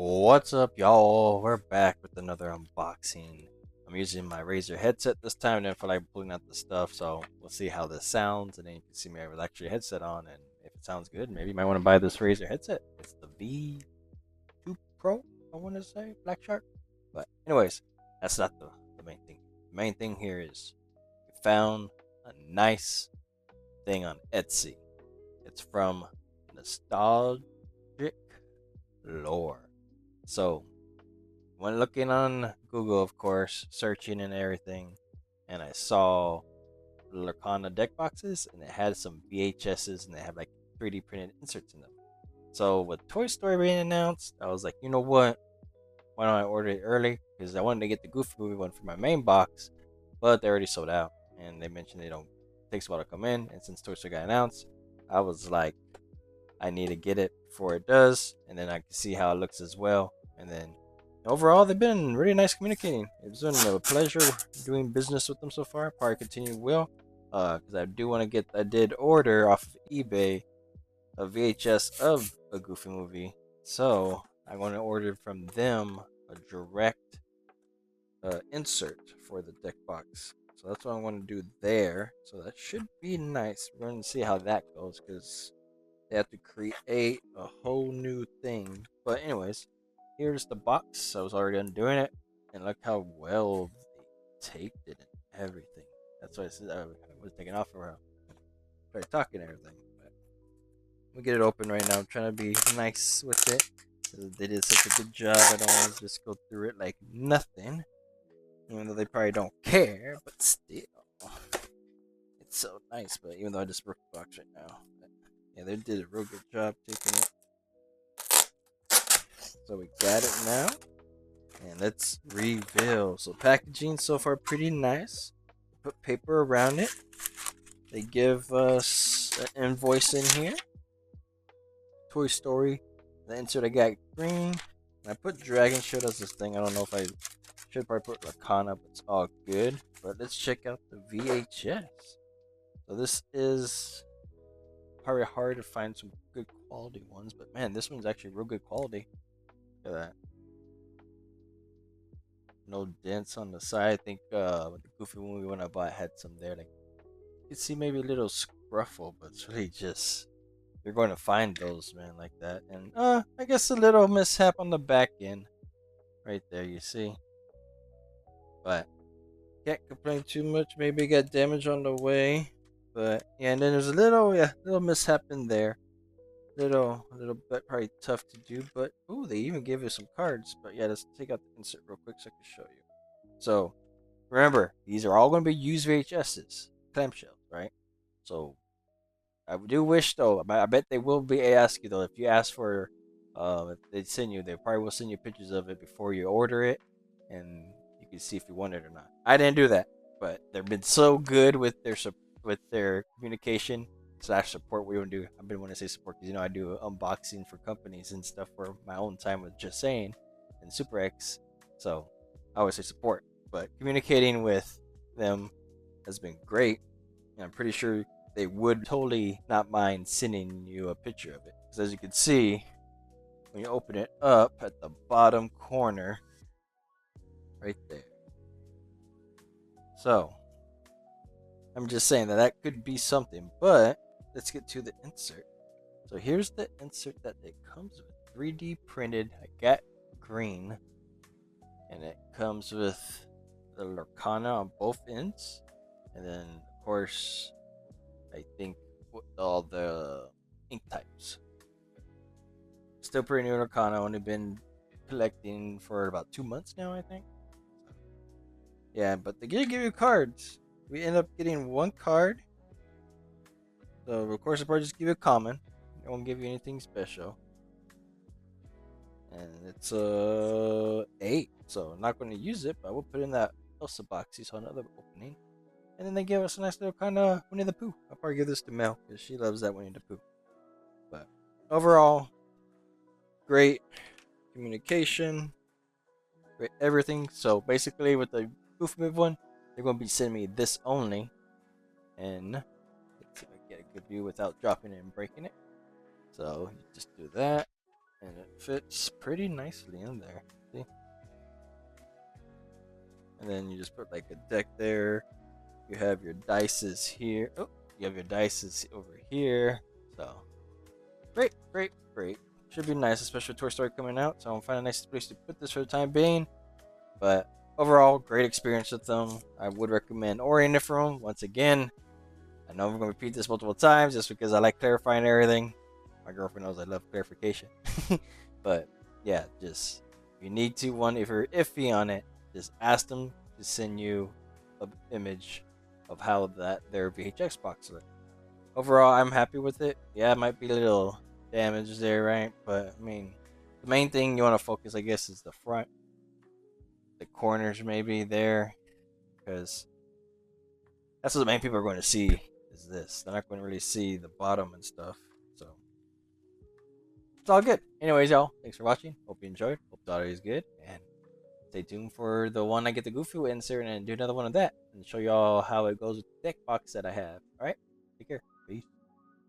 What's up, y'all? We're back with another unboxing. I'm using my Razer headset this time. I didn't feel like pulling out the stuff, so we'll see how this sounds. And then you can see me with actually a headset on, and if it sounds good, maybe you might want to buy this Razer headset. It's the V2 Pro, I want to say, Black Shark. But anyways, that's not the main thing. The main thing here is we found a nice thing on Etsy. It's from NostalgicLore. So when looking on Google, of course, searching and everything, and I saw Lorcana deck boxes, and it had some VHSs, and they had like 3D printed inserts in them. So with Toy Story being announced, I was like, you know what? Why don't I order it early? Because I wanted to get the Goofy movie one for my main box, but they already sold out, and they mentioned they don't takes a while to come in. And since Toy Story got announced, I was like, I need to get it before it does, and then I can see how it looks as well. And then overall, they've been really nice communicating. It's been a pleasure doing business with them so far. Probably continue will, because I do want to get. I did order off of eBay a VHS of a Goofy movie, so I'm going to order from them a direct insert for the deck box. So that's what I'm going to do there. So that should be nice. We're going to see how that goes because they have to create a whole new thing. But anyways, here's the box. I was already done doing it, and look how well they taped it and everything. That's why I said I was taking off for a while. Started talking and everything. But we get it open right now. I'm trying to be nice with it. They did such a good job. I don't want to just go through it like nothing, even though they probably don't care. But still, it's so nice. But even though I just broke the box right now, but yeah, they did a real good job taking it. So we got it now. And let's reveal. So packaging so far pretty nice. Put paper around it. They give us an invoice in here. Toy Story. The insert I got green. And I put Dragon Shield as this thing. I don't know if I should probably put Lorcana, but it's all good. But let's check out the VHS. So this is probably hard to find some good quality ones, but man, this one's actually real good quality. Look at that. No dents on the side. I think with the Goofy movie when I bought had some there. Like you can see maybe a little scruffle, but it's really just you're going to find those, man, like that. And I guess a little mishap on the back end, right there. You see, but can't complain too much. Maybe it got damage on the way, but yeah. And then there's a little mishap in there. Little bit probably tough to do, but oh, they even gave us some cards. But yeah, let's take out the insert real quick so I can show you. So remember, these are all going to be used VHSs, clamshells, right? So I do wish though. I bet they will be ask you though if you ask for, if they send you, they probably will send you pictures of it before you order it, and you can see if you want it or not. I didn't do that, but they've been so good with their communication slash support. We don't do. I've been wanting to say support because I do unboxing for companies and stuff for my own time with Just Saying and Super X. So I always say support, but communicating with them has been great, and I'm pretty sure they would totally not mind sending you a picture of it. Because as you can see, when you open it up at the bottom corner, right there. So, I'm just saying that could be something, but let's get to the insert. So here's the insert that it comes with. 3D printed, I got green, and it comes with the Lorcana on both ends, and then of course I think all the ink types. Still pretty new Lorcana. Only been collecting for about 2 months now, I think. Yeah, but they give you cards. We end up getting one card. So of course, they'll probably just give you a common. They won't give you anything special. And it's 8. So I'm not going to use it, but I will put in that Elsa box you saw another opening. And then they give us a nice little kind of Winnie the Pooh. I'll probably give this to Mel because she loves that Winnie the Pooh. But overall, great communication, great everything. So basically, with the Goofy Movie one, they're going to be sending me this only. And let's see if I get a good view without dropping it and breaking it. So you just do that. and it fits pretty nicely in there. See? And then you just put like a deck there. You have your dices here. Oh, you have your dices over here. So great, great, great. Should be nice, especially with Toy Story coming out. So I'm finding a nice place to put this for the time being. But overall, great experience with them. I would recommend orienting for them. Once again, I know I'm going to repeat this multiple times just because I like clarifying everything. My girlfriend knows I love clarification. But yeah, just if you need to, if you're iffy on it, just ask them to send you an image of how their VHS box looks. Overall, I'm happy with it. Yeah, it might be a little damaged there, right? But I mean, the main thing you want to focus, I guess, is the front, the corners maybe there, because that's what the main people are going to see is this. They're not going to really see the bottom and stuff. So it's all good. Anyways, y'all, thanks for watching. Hope you enjoyed. Hope the audio is good. And stay tuned for the one I get the Goofy insert and do another one of that and show y'all how it goes with the deck box that I have. All right.